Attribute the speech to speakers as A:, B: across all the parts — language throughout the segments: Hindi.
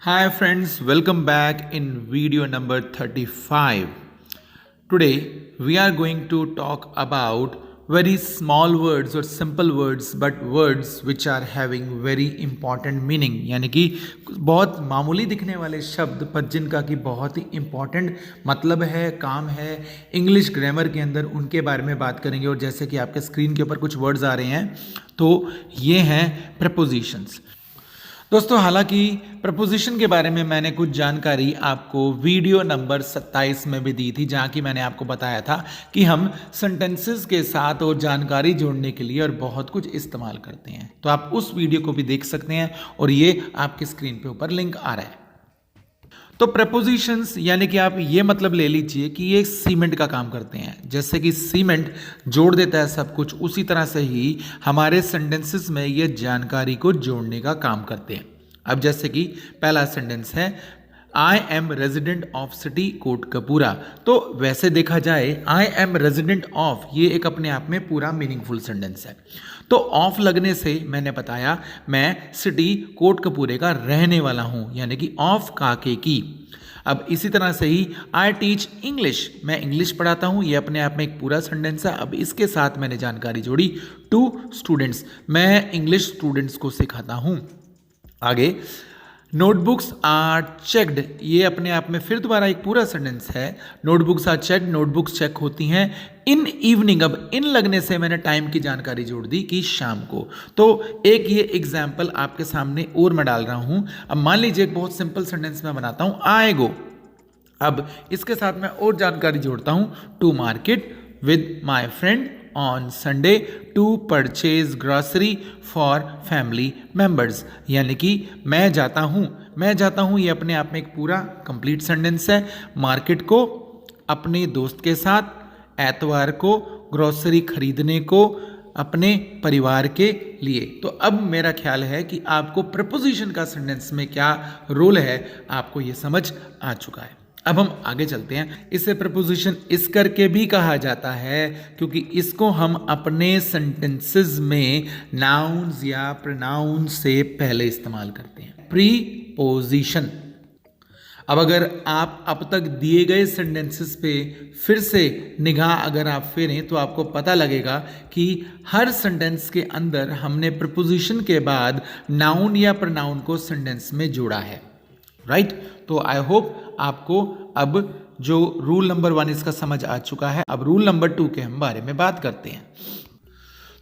A: Hi friends, welcome back in video number 35. Today we are going to talk about very small words or simple words but words which are having very important meaning यानी कि बहुत मामूली दिखने वाले शब्द पर जिनका कि बहुत ही important मतलब है, काम है इंग्लिश ग्रामर के अंदर, उनके बारे में बात करेंगे। और जैसे कि आपके स्क्रीन के ऊपर कुछ वर्ड्स आ रहे हैं तो ये हैं prepositions। दोस्तों, हालांकि प्रपोजिशन के बारे में मैंने कुछ जानकारी आपको वीडियो नंबर 27 में भी दी थी, जहां की मैंने आपको बताया था कि हम सेंटेंसेस के साथ और जानकारी जोड़ने के लिए और बहुत कुछ इस्तेमाल करते हैं। तो आप उस वीडियो को भी देख सकते हैं और ये आपके स्क्रीन पे ऊपर लिंक आ रहा है। तो प्रपोजिशंस यानी कि आप ये मतलब ले लीजिए कि ये सीमेंट का काम करते हैं। जैसे कि सीमेंट जोड़ देता है सब कुछ, उसी तरह से ही हमारे सेंटेंसेस में ये जानकारी को जोड़ने का काम करते हैं। अब जैसे कि पहला सेंटेंस है I am resident of city Kotkapura. तो वैसे देखा जाए आई एम रेजिडेंट ऑफ ये एक अपने आप में पूरा मीनिंगफुल सेंटेंस है। तो ऑफ लगने से मैंने बताया मैं सिटी कोटकपूरे का रहने वाला हूं, यानी कि ऑफ काके की। अब इसी तरह से ही आई टीच इंग्लिश, मैं इंग्लिश पढ़ाता हूं, ये अपने आप में एक पूरा सेंटेंस है। अब इसके साथ मैंने जानकारी जोड़ी टू स्टूडेंट्स, मैं इंग्लिश स्टूडेंट्स को सिखाता हूं। आगे नोटबुक्स आर चेक्ड, ये अपने आप में फिर दोबारा एक पूरा सेंटेंस है। Notebooks are checked, notebooks check होती हैं इन इवनिंग। अब इन लगने से मैंने टाइम की जानकारी जोड़ दी कि शाम को। तो एक ये एग्जाम्पल आपके सामने और मैं डाल रहा हूं। अब मान लीजिए एक बहुत सिंपल सेंटेंस मैं बनाता हूं आई गो। अब इसके साथ मैं और जानकारी जोड़ता हूं to market with my friend on Sunday to purchase grocery for family members, यानी कि मैं जाता हूं ये अपने आप में एक पूरा कंप्लीट सेंटेंस है। मार्केट को अपने दोस्त के साथ, एतवार को ग्रॉसरी खरीदने को अपने परिवार के लिए। तो अब मेरा ख्याल है कि आपको प्रपोजिशन का सेंटेंस में क्या रोल है आपको ये समझ आ चुका है। अब हम आगे चलते हैं। इसे प्रपोजिशन इस करके भी कहा जाता है क्योंकि इसको हम अपने सेंटेंसेस में नाउन्स या प्रोनाउन से पहले इस्तेमाल करते हैं। प्रीपोजिशन। अब अगर आप अब तक दिए गए सेंटेंसेस पे फिर से निगाह अगर आप फेरें तो आपको पता लगेगा कि हर सेंटेंस के अंदर हमने प्रपोजिशन के बाद नाउन या प्रोनाउन को सेंटेंस में जोड़ा है, राइट। तो आई होप आपको अब जो रूल नंबर 1 इसका समझ आ चुका है। अब रूल नंबर 2 के हम बारे में बात करते हैं।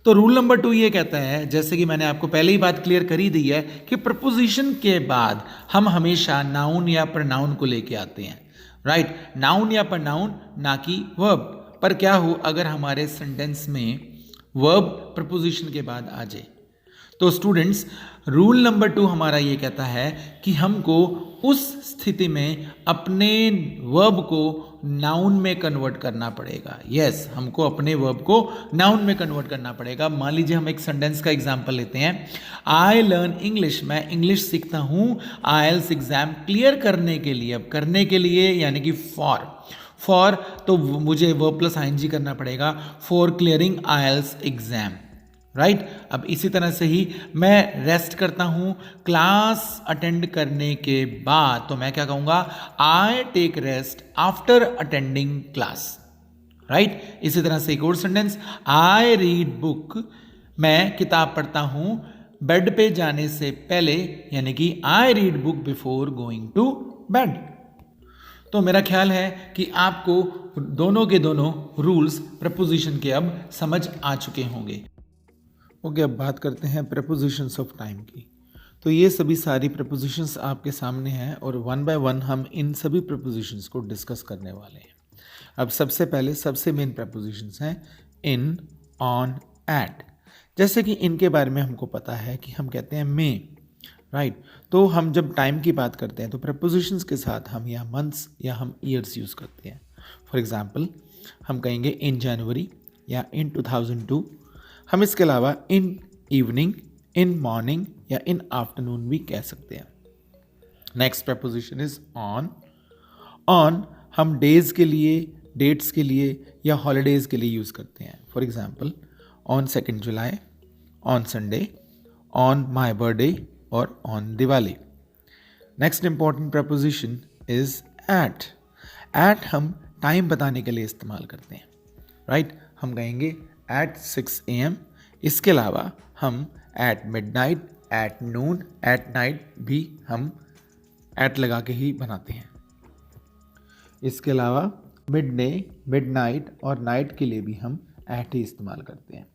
A: तो रूल नंबर 2 ये कहता है, जैसे कि मैंने आपको पहले ही बात क्लियर कर ही दी है, कि प्रपोजिशन के बाद हम हमेशा नाउन या प्रोनाउन को लेके आते हैं, राइट। नाउन या प्रोनाउन, ना कि वर्ब। पर क्या हो अगर हमारे सेंटेंस में वर्ब प्रपोजिशन के बाद आ जाए। तो स्टूडेंट्स, रूल नंबर 2 हमारा ये कहता है कि हमको उस स्थिति में अपने वर्ब को नाउन में कन्वर्ट करना पड़ेगा। यस, हमको अपने वर्ब को नाउन में कन्वर्ट करना पड़ेगा। मान लीजिए हम एक सेंटेंस का एग्जांपल लेते हैं। आई लर्न इंग्लिश, मैं इंग्लिश सीखता हूँ आईएलटीएस एग्जाम क्लियर करने के लिए। अब करने के लिए यानी कि फॉर तो मुझे वर्ब प्लस आईएनजी करना पड़ेगा, for clearing IELTS exam, right. अब इसी तरह से ही मैं रेस्ट करता हूं क्लास अटेंड करने के बाद, तो मैं क्या कहूंगा, I take rest after attending class, right. इसी तरह से एक और सेंटेंस, आई रीड बुक, मैं किताब पढ़ता हूं बेड पे जाने से पहले, यानी कि I read book before going to bed. तो मेरा ख्याल है कि आपको दोनों के दोनों रूल्स प्रपोजिशन के अब समझ आ चुके होंगे। ओके, अब बात करते हैं प्रपोजिशंस ऑफ टाइम की। तो ये सभी सारी प्रपोजिशंस आपके सामने हैं और वन बाय वन हम इन सभी प्रपोजिशंस को डिस्कस करने वाले हैं। अब सबसे पहले सबसे मेन प्रपोजिशंस हैं इन, ऑन, एट। जैसे कि इनके बारे में हमको पता है कि हम कहते हैं मे, राइट। तो हम जब टाइम की बात करते हैं तो प्रपोजिशंस के साथ हम या मंथ्स या हम ईयर्स यूज़ करते हैं। फॉर एग्जाम्पल हम कहेंगे इन जनवरी या इन 2002। हम इसके अलावा इन इवनिंग, इन मॉर्निंग या इन आफ्टरनून भी कह सकते हैं। Next preposition is on. On हम डेज के लिए, डेट्स के लिए या हॉलीडेज के लिए यूज़ करते हैं। For example on 2 July, on Sunday, on my birthday और on Diwali. Next important preposition is at. At हम टाइम बताने के लिए इस्तेमाल करते हैं, राइट? हम कहेंगे एट 6 AM। इसके अलावा हम at midnight, at noon, at night भी हम एट लगा के ही बनाते हैं। इसके अलावा मिड डे, मिड नाइट और नाइट के लिए भी हम एट ही इस्तेमाल करते हैं।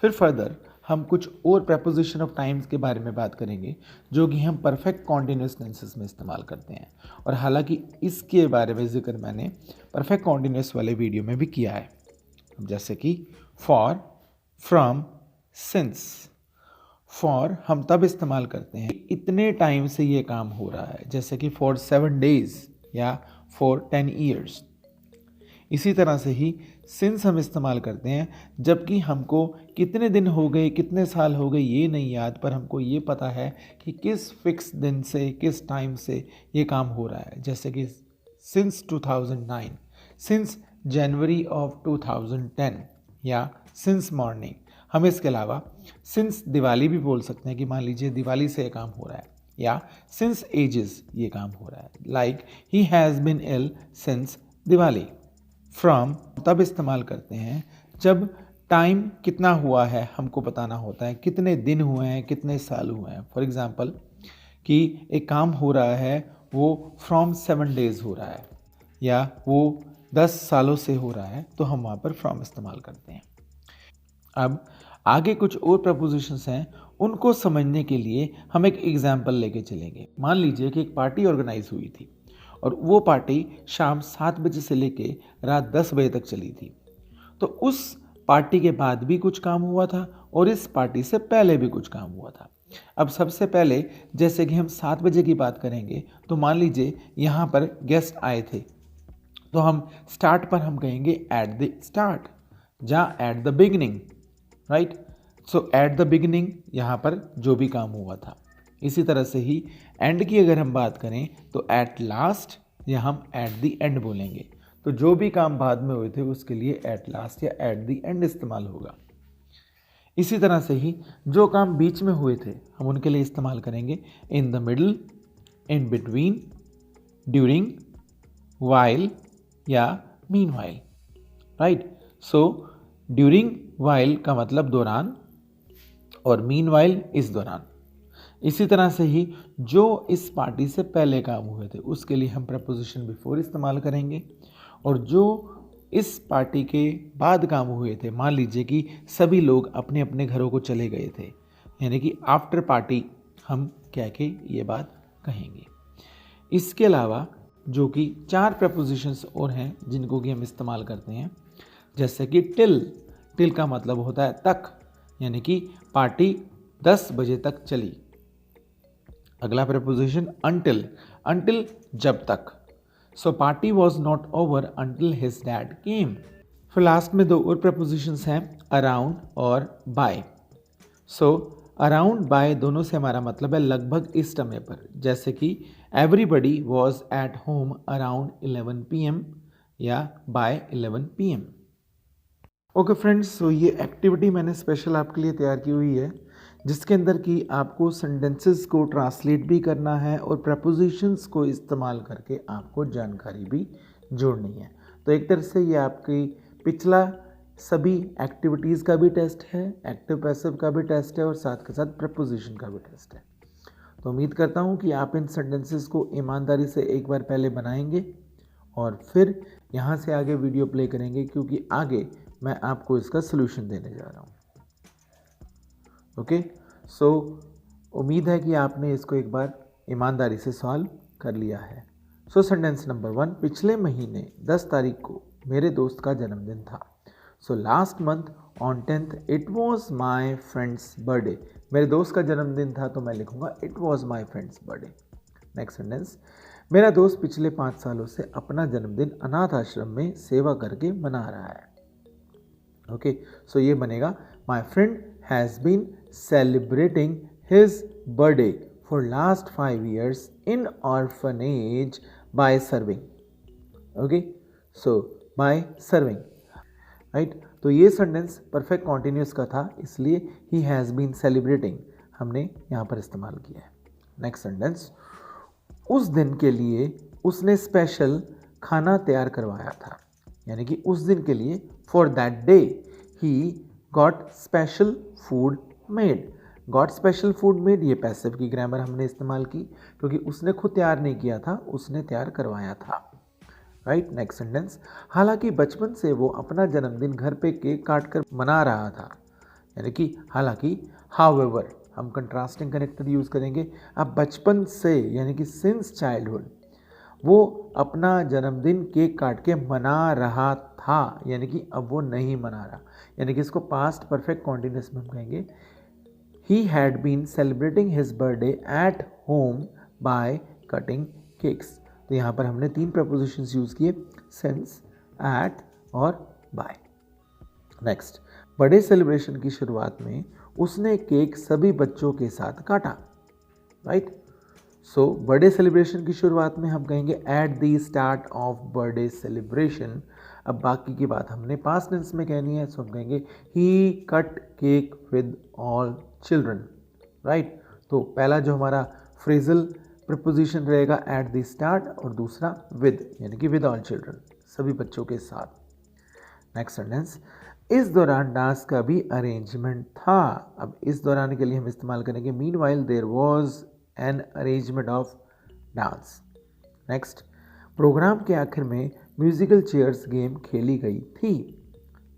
A: फिर फर्दर हम कुछ और प्रपोजिशन ऑफ टाइम्स के बारे में बात करेंगे जो कि हम परफेक्ट कॉन्टिन्यूस टेंसेस में इस्तेमाल करते हैं, और हालांकि इसके बारे में जिक्र मैंने परफेक्ट कॉन्टिन्यूस वाले वीडियो में भी किया है, जैसे कि फॉर, फ्रॉम, सिंस। फॉर हम तब इस्तेमाल करते हैं इतने टाइम से ये काम हो रहा है, जैसे कि फॉर 7 days या फॉर 10 years। इसी तरह से ही सिंस हम इस्तेमाल करते हैं जबकि हमको कितने दिन हो गए, कितने साल हो गए ये नहीं याद, पर हमको ये पता है कि किस फिक्स दिन से, किस टाइम से ये काम हो रहा है, जैसे कि सिंस 2009, सिंस जनवरी ऑफ 2010 या सिंस मॉर्निंग। हम इसके अलावा सिंस दिवाली भी बोल सकते हैं कि मान लीजिए दिवाली से ये काम हो रहा है, या सिंस एजेस ये काम हो रहा है, like he has been ill since Diwali. From तब इस्तेमाल करते हैं जब टाइम कितना हुआ है हमको बताना होता है, कितने दिन हुए हैं, कितने साल हुए हैं। फॉर एग्जांपल कि एक काम हो रहा है वो फ्रॉम 7 days हो रहा है या वो 10 सालों से हो रहा है, तो हम वहाँ पर फ्रॉम इस्तेमाल करते हैं। अब आगे कुछ और प्रपोजिशंस हैं, उनको समझने के लिए हम एक एग्जाम्पल लेके चलेंगे। मान लीजिए कि एक पार्टी ऑर्गेनाइज हुई थी और वो पार्टी शाम 7 बजे से लेके रात 10 बजे तक चली थी। तो उस पार्टी के बाद भी कुछ काम हुआ था और इस पार्टी से पहले भी कुछ काम हुआ था। अब सबसे पहले जैसे कि हम 7 बजे की बात करेंगे, तो मान लीजिए यहाँ पर गेस्ट आए थे, तो हम स्टार्ट पर हम कहेंगे एट द स्टार्ट या at the beginning, right? So at the beginning यहाँ पर जो भी काम हुआ था। इसी तरह से ही एंड की अगर हम बात करें तो एट लास्ट या हम एट द एंड बोलेंगे, तो जो भी काम बाद में हुए थे उसके लिए एट लास्ट या एट द एंड इस्तेमाल होगा। इसी तरह से ही जो काम बीच में हुए थे हम उनके लिए इस्तेमाल करेंगे in the middle, in between, during, while या meanwhile, right? So during while का मतलब दौरान और मीन वाइल इस दौरान। इसी तरह से ही जो इस पार्टी से पहले काम हुए थे उसके लिए हम प्रपोजिशन बिफोर इस्तेमाल करेंगे, और जो इस पार्टी के बाद काम हुए थे, मान लीजिए कि सभी लोग अपने अपने घरों को चले गए थे, यानी कि आफ्टर पार्टी हम कह के ये बात कहेंगे। इसके अलावा जो कि 4 प्रपोजिशंस और हैं जिनको कि हम इस्तेमाल करते हैं, जैसे कि टिल। टिल का मतलब होता है तक, यानी कि पार्टी 10 बजे तक चली। अगला प्रपोजिशन अनटिल। अनटिल जब तक। So party was not over until his dad came. फिर लास्ट में 2 और प्रपोजिशंस हैं अराउंड और बाय। सो अराउंड बाय दोनों से हमारा मतलब है लगभग इस समय पर, जैसे कि everybody was at home around 11 PM या बाय 11 PM। ओके फ्रेंड्स, सो ये एक्टिविटी मैंने स्पेशल आपके लिए तैयार की हुई है, जिसके अंदर कि आपको सेंटेंसेस को ट्रांसलेट भी करना है और प्रपोजिशंस को इस्तेमाल करके आपको जानकारी भी जोड़नी है। तो एक तरह से ये आपकी पिछला सभी एक्टिविटीज़ का भी टेस्ट है, एक्टिव पैसिव का भी टेस्ट है और साथ के साथ प्रपोजिशन का भी टेस्ट है। तो उम्मीद करता हूँ कि आप इन सेंटेंसेस को ईमानदारी से एक बार पहले बनाएंगे और फिर यहाँ से आगे वीडियो प्ले करेंगे, क्योंकि आगे मैं आपको इसका सोल्यूशन देने जा रहा हूँ। ओके, सो उम्मीद है कि आपने इसको एक बार ईमानदारी से सॉल्व कर लिया है। सो सेंटेंस नंबर 1, पिछले महीने 10 तारीख को मेरे दोस्त का जन्मदिन था। So last month on 10th it was my friends birthday. मेरे दोस्त का जन्मदिन था तो मैं लिखूंगा it was my friends birthday. Next sentence, मेरा दोस्त पिछले 5 सालों से अपना जन्मदिन अनाथ आश्रम में सेवा करके मना रहा है। ओके, सो ये बनेगा my friend has been celebrating his birthday for last 5 years in orphanage by serving. Okay, so by serving, right? तो ये सेंटेंस परफेक्ट कॉन्टिन्यूस का था, इसलिए he has been celebrating हमने यहाँ पर इस्तेमाल किया है। नेक्स्ट सेंटेंस, उस दिन के लिए उसने स्पेशल खाना तैयार करवाया था, यानी कि उस दिन के लिए for that day he got special food made. Got special food made, ये पैसिव की ग्रामर हमने इस्तेमाल की क्योंकि उसने खुद तैयार नहीं किया था, उसने तैयार करवाया था। राइट, नेक्स्ट सेंटेंस, हालांकि बचपन से वो अपना जन्मदिन घर पे केक काट कर मना रहा था, यानी कि हालांकि, हाउएवर हम कंट्रास्टिंग कनेक्टर यूज करेंगे। अब बचपन से यानी कि सिंस चाइल्डहुड वो अपना जन्मदिन केक काट के मना रहा था, यानी कि अब वो नहीं मना रहा, यानी कि इसको पास्ट परफेक्ट कॉन्टिन्यूस में हम कहेंगे he had been celebrating his birthday at home by cutting cakes. तो यहाँ पर हमने 3 प्रपोजिशंस यूज किए, सिंस, एट और बाय। नेक्स्ट, बर्थडे सेलिब्रेशन की शुरुआत में उसने केक सभी बच्चों के साथ काटा। राइट, सो बर्थडे सेलिब्रेशन की शुरुआत में हम कहेंगे at the start of birthday celebration. अब बाकी की बात हमने पास्ट टेंस में कहनी है, सो हम कहेंगे he cut cake with all children. Right, तो पहला जो हमारा फ्रेजल प्रपोजिशन रहेगा एट द स्टार्ट और दूसरा विद, यानी कि विद ऑल चिल्ड्रन, सभी बच्चों के साथ। नेक्स्ट सेंटेंस, इस दौरान डांस का भी अरेंजमेंट था। अब इस दौरान के लिए हम इस्तेमाल करेंगे meanwhile there was an arrangement of dance. Next, program के आखिर में म्यूजिकल चेयर्स गेम खेली गई थी।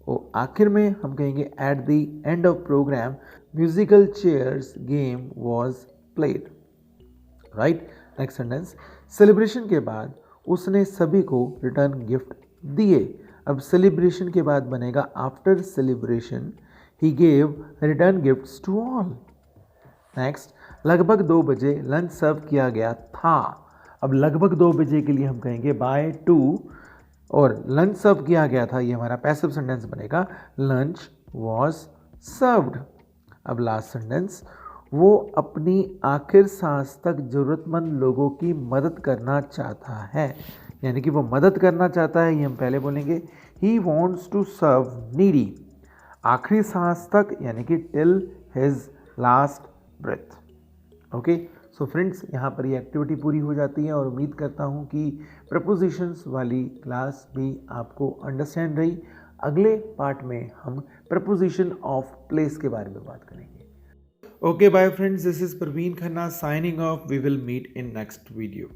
A: और आखिर में हम कहेंगे at the end of program musical chairs game was played. Right, next sentence, celebration के बाद उसने सभी को रिटर्न गिफ्ट दिए। अब सेलिब्रेशन के बाद बनेगा after celebration he gave return gifts to all. Next, लगभग 2 बजे लंच सर्व किया गया था। अब लगभग 2 बजे के लिए हम कहेंगे बाय 2 और लंच सर्व किया गया था, ये हमारा पैसिव सेंटेंस बनेगा लंच वॉज सर्व्ड। अब लास्ट सेंटेंस, वो अपनी आखिर सांस तक जरूरतमंद लोगों की मदद करना चाहता है, यानी कि वो मदद करना चाहता है, ये हम पहले बोलेंगे he wants to serve needy, आखिरी सांस तक, यानी कि till his last breath. Okay, so friends, यहाँ पर ये एक्टिविटी पूरी हो जाती है और उम्मीद करता हूँ कि प्रपोजिशंस वाली क्लास भी आपको अंडरस्टैंड रही। अगले पार्ट में हम प्रपोजिशन ऑफ प्लेस के बारे में बात करेंगे। Okay, bye friends, this is Praveen Khanna signing off. We will meet in next video.